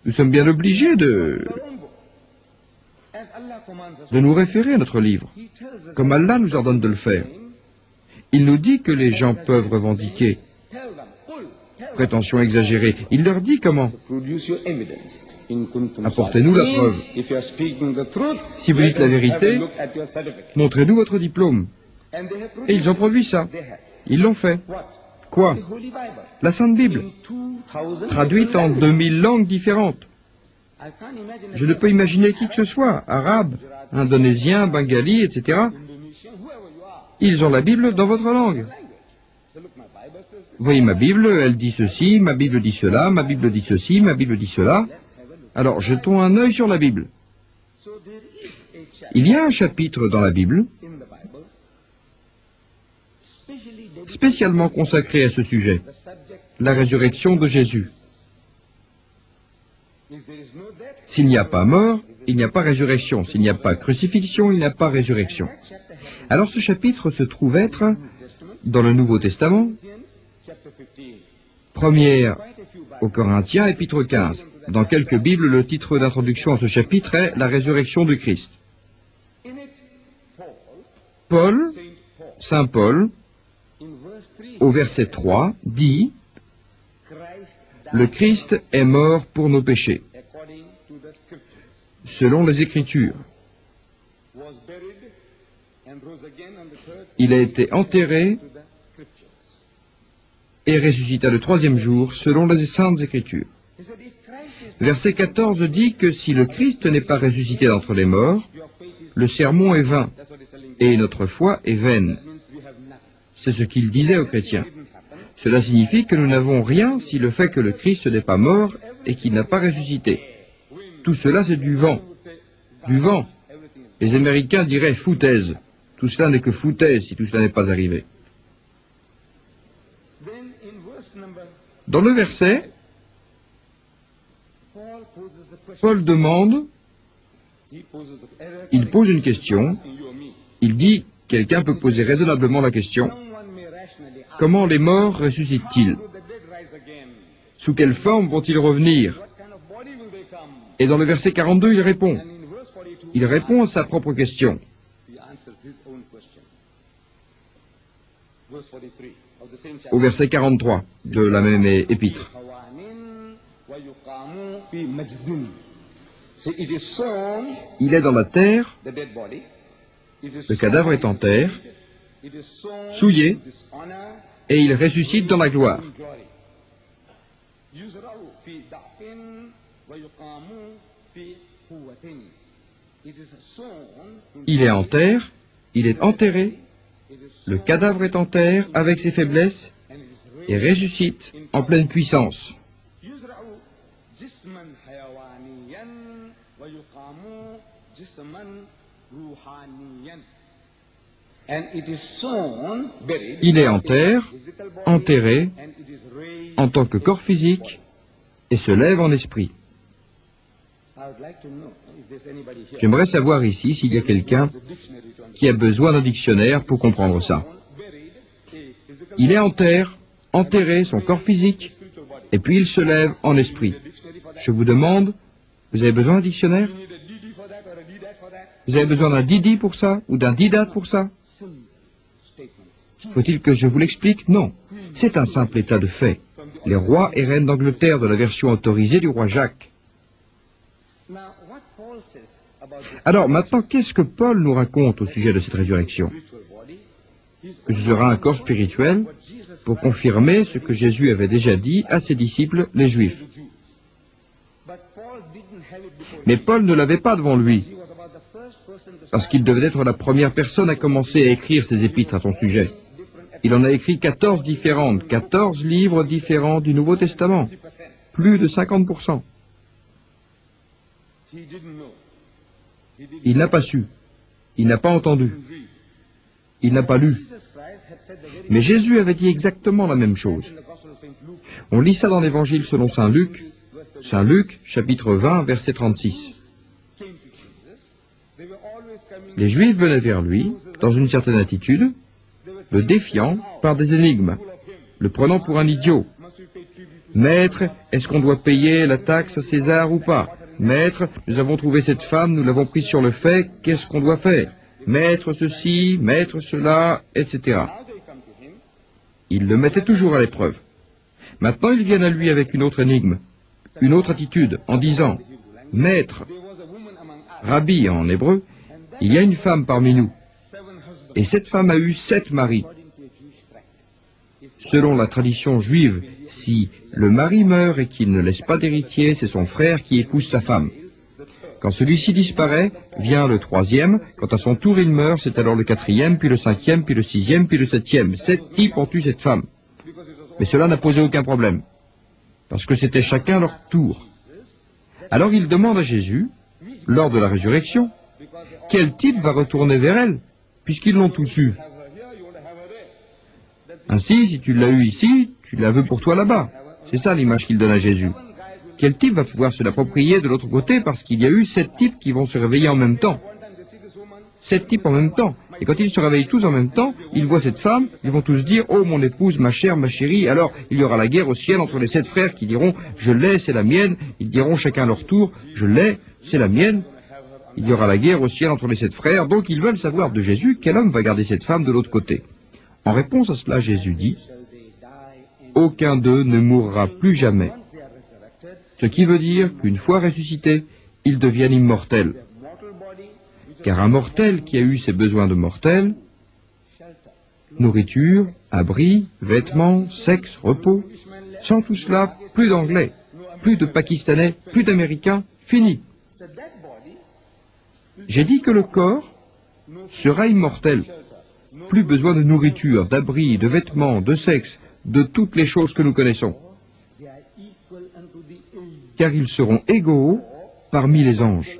Nous sommes bien obligés de nous référer à notre livre, comme Allah nous ordonne de le faire. Il nous dit que les gens peuvent revendiquer prétention exagérée. Il leur dit comment. Apportez-nous la preuve. Si vous dites la vérité, montrez-nous votre diplôme. Et ils ont produit ça. Ils l'ont fait. Quoi? La Sainte Bible, traduite en 2000 langues différentes. Je ne peux imaginer qui que ce soit, arabe, indonésien, bengali, etc. Ils ont la Bible dans votre langue. Voyez ma Bible, elle dit ceci, ma Bible dit cela, ma Bible dit ceci, ma Bible dit cela. Alors jetons un œil sur la Bible. Il y a un chapitre dans la Bible spécialement consacré à ce sujet, la résurrection de Jésus. S'il n'y a pas mort, il n'y a pas résurrection. S'il n'y a pas crucifixion, il n'y a pas résurrection. Alors ce chapitre se trouve être dans le Nouveau Testament, première aux Corinthiens, épître 15. Dans quelques Bibles, le titre d'introduction à ce chapitre est « La résurrection du Christ ». Paul, Saint Paul, au verset 3, dit « Le Christ est mort pour nos péchés, selon les Écritures. Il a été enterré et ressuscita le troisième jour, selon les Saintes Écritures. » Verset 14 dit que si le Christ n'est pas ressuscité d'entre les morts, le sermon est vain, et notre foi est vaine. C'est ce qu'il disait aux chrétiens. Cela signifie que nous n'avons rien si le fait que le Christ n'est pas mort et qu'il n'a pas ressuscité. Tout cela, c'est du vent. Du vent. Les Américains diraient foutaise. Tout cela n'est que foutaise si tout cela n'est pas arrivé. Dans le verset, Paul demande, il pose une question, il dit, quelqu'un peut poser raisonnablement la question, comment les morts ressuscitent-ils? Sous quelle forme vont-ils revenir? Et dans le verset 42, il répond. Il répond à sa propre question. Au verset 43 de la même épître. Il est dans la terre, le cadavre est en terre, souillé, et il ressuscite dans la gloire. Il est en terre, il est enterré, le cadavre est en terre avec ses faiblesses, et ressuscite en pleine puissance. Il est en terre, enterré, en tant que corps physique, et se lève en esprit. J'aimerais savoir ici s'il y a quelqu'un qui a besoin d'un dictionnaire pour comprendre ça. Il est en terre, enterré, son corps physique, et puis il se lève en esprit. Je vous demande, vous avez besoin d'un dictionnaire? Vous avez besoin d'un Didi pour ça, ou d'un Didat pour ça? Faut-il que je vous l'explique? Non. C'est un simple état de fait. Les rois et reines d'Angleterre de la version autorisée du roi Jacques. Alors maintenant, qu'est-ce que Paul nous raconte au sujet de cette résurrection? Que ce sera un corps spirituel pour confirmer ce que Jésus avait déjà dit à ses disciples, les Juifs. Mais Paul ne l'avait pas devant lui, parce qu'il devait être la première personne à commencer à écrire ses épîtres à son sujet. Il en a écrit 14 différentes, 14 livres différents du Nouveau Testament, plus de 50%. Il n'a pas su, il n'a pas entendu, il n'a pas lu. Mais Jésus avait dit exactement la même chose. On lit ça dans l'Évangile selon Saint Luc, chapitre 20, verset 36. Les Juifs venaient vers lui, dans une certaine attitude, le défiant par des énigmes, le prenant pour un idiot. Maître, est-ce qu'on doit payer la taxe à César ou pas? Maître, nous avons trouvé cette femme, nous l'avons prise sur le fait, qu'est-ce qu'on doit faire? Maître ceci, maître cela, etc. Ils le mettaient toujours à l'épreuve. Maintenant, ils viennent à lui avec une autre énigme, une autre attitude, en disant, « Maître, Rabbi en hébreu, il y a une femme parmi nous, et cette femme a eu 7 maris. Selon la tradition juive, si le mari meurt et qu'il ne laisse pas d'héritier, c'est son frère qui épouse sa femme. Quand celui-ci disparaît, vient le 3e, quand à son tour il meurt, c'est alors le 4e, puis le 5e, puis le 6e, puis le 7e. 7 types ont eu cette femme. Mais cela n'a posé aucun problème, parce que c'était chacun leur tour. Alors il demande à Jésus, lors de la résurrection, quel type va retourner vers elle, puisqu'ils l'ont tous eu. Ainsi, si tu l'as eu ici, tu la veux pour toi là-bas. C'est ça l'image qu'il donne à Jésus. Quel type va pouvoir se l'approprier de l'autre côté, parce qu'il y a eu 7 types qui vont se réveiller en même temps. 7 types en même temps. Et quand ils se réveillent tous en même temps, ils voient cette femme, ils vont tous dire « Oh, mon épouse, ma chère, ma chérie », alors il y aura la guerre au ciel entre les 7 frères qui diront « Je l'ai, c'est la mienne », ils diront chacun à leur tour « Je l'ai, c'est la mienne ». Il y aura la guerre au ciel entre les 7 frères, donc ils veulent savoir de Jésus quel homme va garder cette femme de l'autre côté. En réponse à cela, Jésus dit « Aucun d'eux ne mourra plus jamais ». Ce qui veut dire qu'une fois ressuscités, ils deviennent immortels. Car un mortel qui a eu ses besoins de mortel, nourriture, abri, vêtements, sexe, repos, sans tout cela, plus d'Anglais, plus de Pakistanais, plus d'Américains, fini. J'ai dit que le corps sera immortel. Plus besoin de nourriture, d'abri, de vêtements, de sexe, de toutes les choses que nous connaissons. Car ils seront égaux parmi les anges.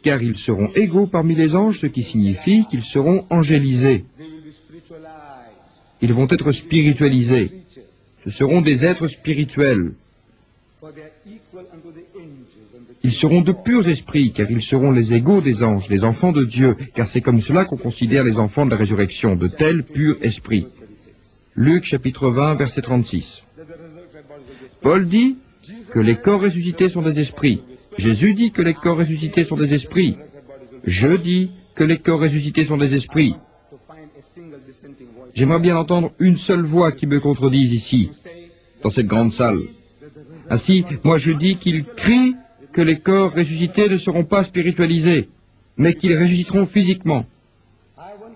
Car ils seront égaux parmi les anges, ce qui signifie qu'ils seront angélisés. Ils vont être spiritualisés. Ce seront des êtres spirituels. Ils seront de purs esprits, car ils seront les égaux des anges, les enfants de Dieu, car c'est comme cela qu'on considère les enfants de la résurrection, de tels purs esprits. Luc chapitre 20, verset 36. Paul dit que les corps ressuscités sont des esprits. Jésus dit que les corps ressuscités sont des esprits. Je dis que les corps ressuscités sont des esprits. J'aimerais bien entendre une seule voix qui me contredise ici, dans cette grande salle. Ainsi, moi je dis qu'ils crient que les corps ressuscités ne seront pas spiritualisés, mais qu'ils ressusciteront physiquement.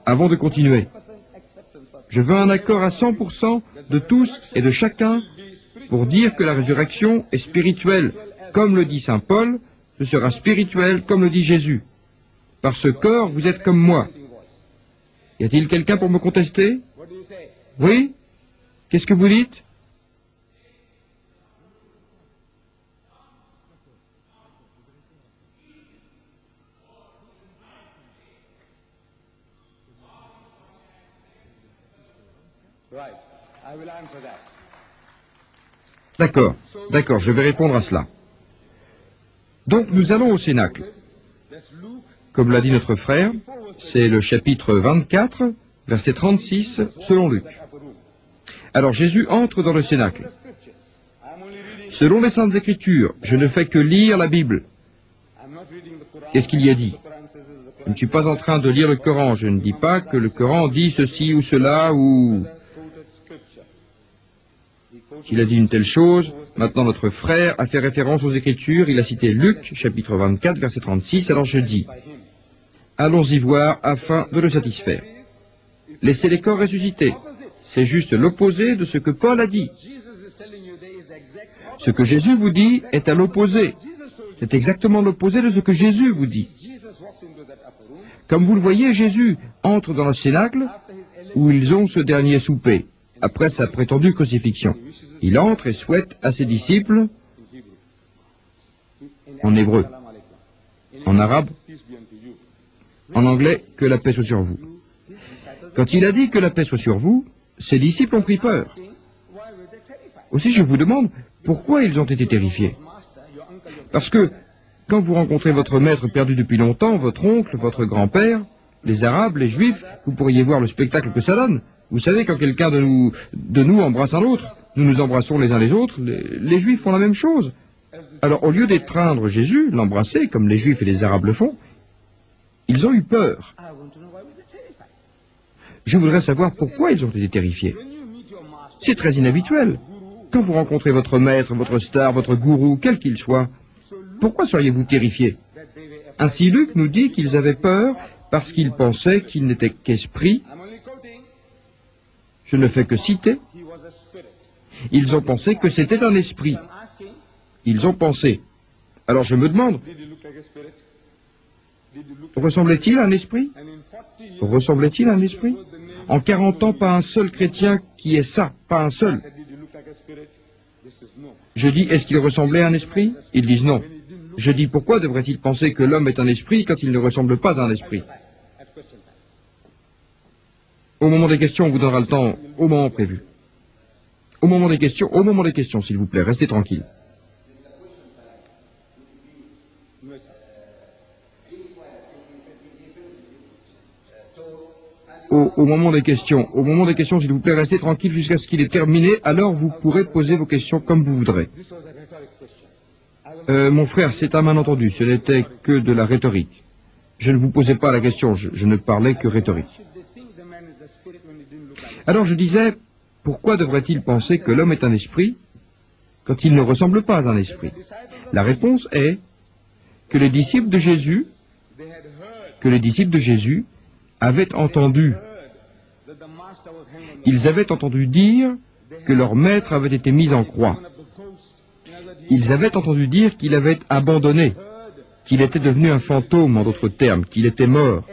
Avant de continuer, je veux un accord à 100% de tous et de chacun pour dire que la résurrection est spirituelle. Comme le dit saint Paul, ce sera spirituel comme le dit Jésus. Par ce corps, vous êtes comme moi. Y a-t-il quelqu'un pour me contester? Oui? Qu'est-ce que vous dites? D'accord, d'accord, je vais répondre à cela. Donc nous allons au Cénacle. Comme l'a dit notre frère, c'est le chapitre 24, verset 36, selon Luc. Alors Jésus entre dans le Cénacle. Selon les Saintes Écritures, je ne fais que lire la Bible. Qu'est-ce qu'il y a dit? Je ne suis pas en train de lire le Coran. Je ne dis pas que le Coran dit ceci ou cela ou... Il a dit une telle chose. Maintenant, notre frère a fait référence aux Écritures. Il a cité Luc, chapitre 24, verset 36. Alors je dis, allons-y voir afin de le satisfaire. Laissez les corps ressuscités. C'est juste l'opposé de ce que Paul a dit. Ce que Jésus vous dit est à l'opposé. C'est exactement l'opposé de ce que Jésus vous dit. Comme vous le voyez, Jésus entre dans le Cénacle où ils ont ce dernier souper, après sa prétendue crucifixion. Il entre et souhaite à ses disciples, en hébreu, en arabe, en anglais, que la paix soit sur vous. Quand il a dit que la paix soit sur vous, ses disciples ont pris peur. Aussi, je vous demande, pourquoi ils ont été terrifiés? Parce que, quand vous rencontrez votre maître perdu depuis longtemps, votre oncle, votre grand-père, les Arabes, les Juifs, vous pourriez voir le spectacle que ça donne. Vous savez, quand quelqu'un de nous embrasse un autre, Nous nous embrassons les uns les autres, les Juifs font la même chose. Alors, au lieu d'étreindre Jésus, l'embrasser, comme les Juifs et les Arabes le font, ils ont eu peur. Je voudrais savoir pourquoi ils ont été terrifiés. C'est très inhabituel. Quand vous rencontrez votre maître, votre star, votre gourou, quel qu'il soit, pourquoi seriez-vous terrifiés? Ainsi, Luc nous dit qu'ils avaient peur parce qu'ils pensaient qu'il n'était qu'esprit. Je ne fais que citer. Ils ont pensé que c'était un esprit. Ils ont pensé. Alors je me demande, ressemblait-il à un esprit? Ressemblait-il à un esprit? En 40 ans, pas un seul chrétien qui est ça, pas un seul. Je dis, est-ce qu'il ressemblait à un esprit? Ils disent non. Je dis, pourquoi devrait-il penser que l'homme est un esprit quand il ne ressemble pas à un esprit? Au moment des questions, on vous donnera le temps au moment prévu. Au moment des questions, s'il vous plaît, restez tranquille. Au moment des questions, s'il vous plaît, restez tranquille jusqu'à ce qu'il ait terminé, alors vous pourrez poser vos questions comme vous voudrez. Mon frère, c'est un malentendu, ce n'était que de la rhétorique. Je ne vous posais pas la question, je ne parlais que rhétorique. Alors je disais, pourquoi devrait-il penser que l'homme est un esprit quand il ne ressemble pas à un esprit? La réponse est que les disciples de Jésus avaient entendu. Ils avaient entendu dire que leur maître avait été mis en croix. Ils avaient entendu dire qu'il avait abandonné, qu'il était devenu un fantôme, en d'autres termes, qu'il était mort.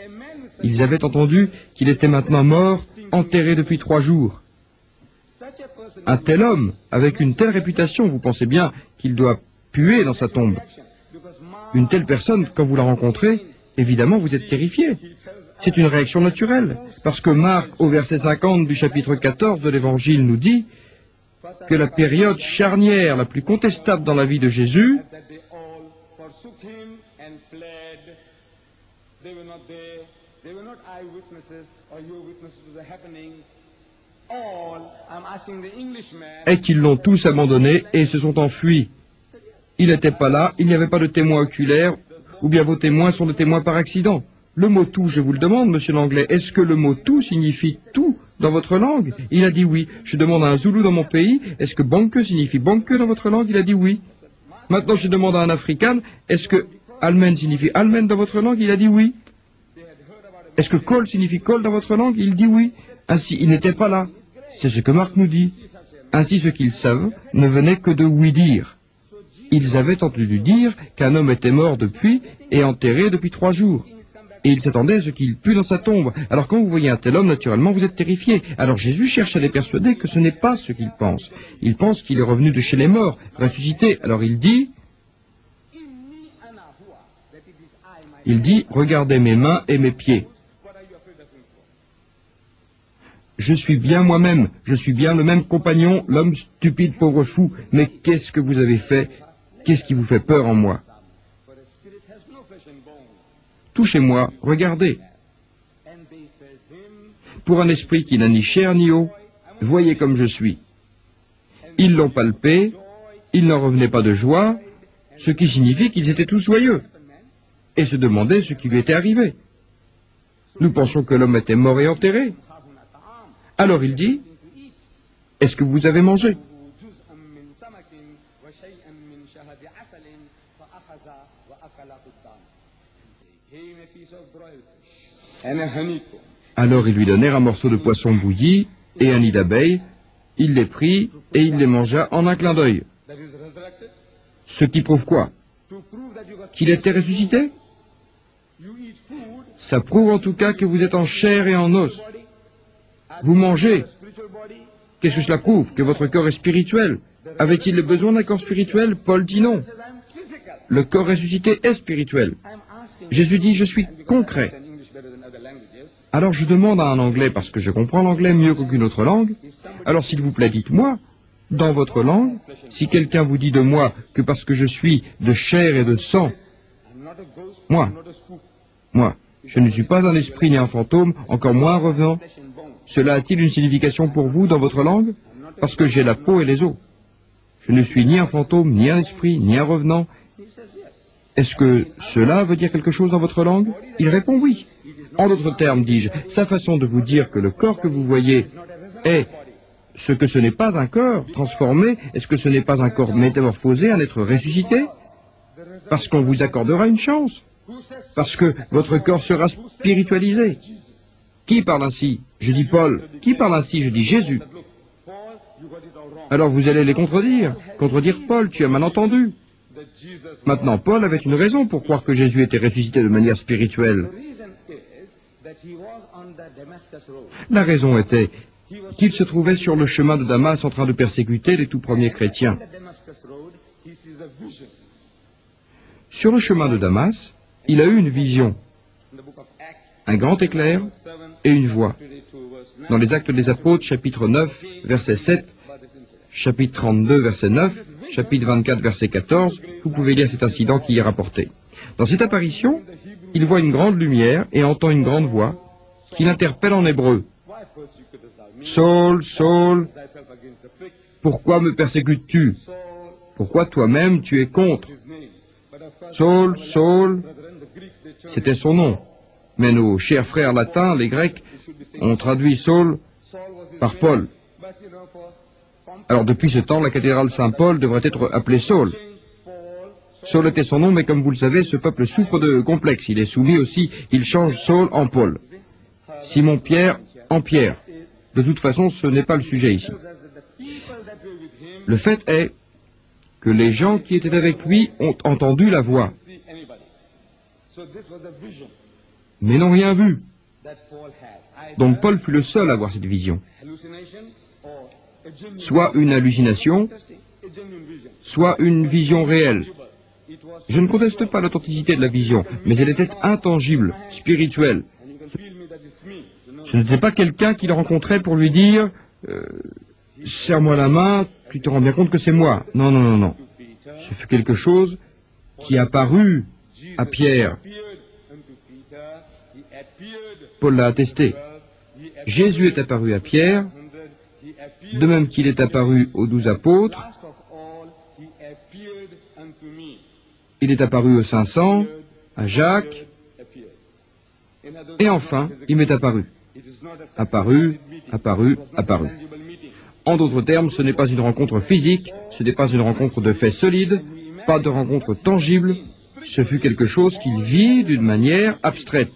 Ils avaient entendu qu'il était maintenant mort, enterré depuis 3 jours. Un tel homme, avec une telle réputation, vous pensez bien qu'il doit puer dans sa tombe. Une telle personne, quand vous la rencontrez, évidemment vous êtes terrifié. C'est une réaction naturelle, parce que Marc, au verset 50 du chapitre 14 de l'Évangile, nous dit que la période charnière la plus contestable dans la vie de Jésus, est qu'ils l'ont tous abandonné et se sont enfuis. Il n'était pas là, il n'y avait pas de témoins oculaires, ou bien vos témoins sont des témoins par accident. Le mot « tout », je vous le demande, monsieur l'anglais, est-ce que le mot « tout » signifie « tout » dans votre langue? Il a dit oui. Je demande à un Zoulou dans mon pays, est-ce que « banque » signifie « banque » dans votre langue? Il a dit oui. Maintenant, je demande à un Africain, est-ce que « almen » signifie « almen » dans votre langue? Il a dit oui. Est-ce que « col » signifie « col » dans votre langue? Il dit oui. Ainsi, il n'était pas là. C'est ce que Marc nous dit. Ainsi, ce qu'ils savent ne venait que de oui dire. Ils avaient entendu dire qu'un homme était mort depuis et enterré depuis 3 jours. Et ils s'attendaient à ce qu'il pue dans sa tombe. Alors quand vous voyez un tel homme, naturellement, vous êtes terrifié. Alors Jésus cherche à les persuader que ce n'est pas ce qu'ils pensent. Ils pensent qu'il est revenu de chez les morts, ressuscité. Alors il dit, regardez mes mains et mes pieds. Je suis bien moi-même, je suis bien le même compagnon, l'homme stupide, pauvre fou. Mais qu'est-ce que vous avez fait? Qu'est-ce qui vous fait peur en moi? Touchez-moi, regardez. Pour un esprit qui n'a ni chair ni eau, voyez comme je suis. Ils l'ont palpé, il n'en revenait pas de joie, ce qui signifie qu'ils étaient tous joyeux, et se demandaient ce qui lui était arrivé. Nous pensions que l'homme était mort et enterré. Alors il dit, est-ce que vous avez mangé? Alors ils lui donnèrent un morceau de poisson bouilli et un nid d'abeilles. Il les prit et il les mangea en un clin d'œil. Ce qui prouve quoi? Qu'il était ressuscité? Ça prouve en tout cas que vous êtes en chair et en os. Vous mangez. Qu'est-ce que cela prouve? Que votre corps est spirituel. Avait-il besoin d'un corps spirituel? Paul dit non. Le corps ressuscité est spirituel. Jésus dit, je suis concret. Alors je demande à un anglais, parce que je comprends l'anglais mieux qu'aucune autre langue, alors s'il vous plaît, dites-moi, dans votre langue, si quelqu'un vous dit de moi que parce que je suis de chair et de sang, moi, je ne suis pas un esprit ni un fantôme, encore moins un revenant, cela a-t-il une signification pour vous dans votre langue? parce que j'ai la peau et les os. Je ne suis ni un fantôme, ni un esprit, ni un revenant. Est-ce que cela veut dire quelque chose dans votre langue? Il répond oui. En d'autres termes, dis-je, sa façon de vous dire que le corps que vous voyez est ce que ce n'est pas un corps transformé, est-ce que ce n'est pas un corps métamorphosé, un être ressuscité? Parce qu'on vous accordera une chance. Parce que votre corps sera spiritualisé. Qui parle ainsi? Je dis Paul. Qui parle ainsi? Je dis Jésus. Alors vous allez les contredire. Contredire Paul, tu as mal entendu. Maintenant, Paul avait une raison pour croire que Jésus était ressuscité de manière spirituelle. La raison était qu'il se trouvait sur le chemin de Damas en train de persécuter les tout premiers chrétiens. Sur le chemin de Damas, il a eu une vision, un grand éclair et une voix. Dans les Actes des Apôtres, chapitre 9, verset 7, chapitre 32, verset 9, chapitre 24, verset 14, vous pouvez lire cet incident qui y est rapporté. Dans cette apparition, il voit une grande lumière et entend une grande voix qui l'interpelle en hébreu. « Saul, Saul, pourquoi me persécutes-tu? Pourquoi toi-même tu es contre? Saul, Saul, c'était son nom. Mais nos chers frères latins, les Grecs, ont traduit Saul par Paul. Alors depuis ce temps, la cathédrale Saint-Paul devrait être appelée Saul. Saul était son nom, mais comme vous le savez, ce peuple souffre de complexe. Il est soumis aussi, il change Saul en Paul. Simon-Pierre en Pierre. De toute façon, ce n'est pas le sujet ici. Le fait est que les gens qui étaient avec lui ont entendu la voix, mais n'ont rien vu. Donc Paul fut le seul à avoir cette vision. Soit une hallucination, soit une vision réelle. Je ne conteste pas l'authenticité de la vision, mais elle était intangible, spirituelle. Ce n'était pas quelqu'un qui le rencontrait pour lui dire « serre-moi la main, tu te rends bien compte que c'est moi ». Non, non, non, non. Ce fut quelque chose qui apparut à Pierre. Paul l'a attesté. Jésus est apparu à Pierre, de même qu'il est apparu aux 12 apôtres. Il est apparu aux 500, à Jacques, et enfin, il m'est apparu. Apparu, apparu, apparu. En d'autres termes, ce n'est pas une rencontre physique, ce n'est pas une rencontre de faits solides, pas de rencontre tangible, ce fut quelque chose qu'il vit d'une manière abstraite.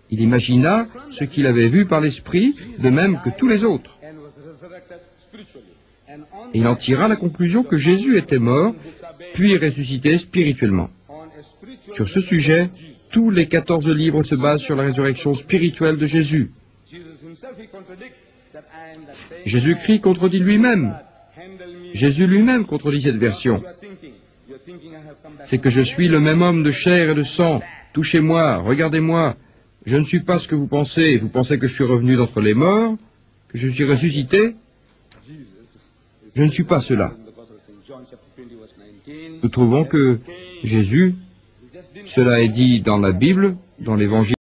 Il imagina ce qu'il avait vu par l'esprit, de même que tous les autres. Et il en tira la conclusion que Jésus était mort, puis ressuscité spirituellement. Sur ce sujet, tous les 14 livres se basent sur la résurrection spirituelle de Jésus. Jésus-Christ contredit lui-même. Jésus lui-même contredit cette version. C'est que je suis le même homme de chair et de sang. Touchez-moi, regardez-moi. Je ne suis pas ce que vous pensez. Vous pensez que je suis revenu d'entre les morts, que je suis ressuscité. Je ne suis pas cela. Nous trouvons que Jésus, cela est dit dans la Bible, dans l'Évangile,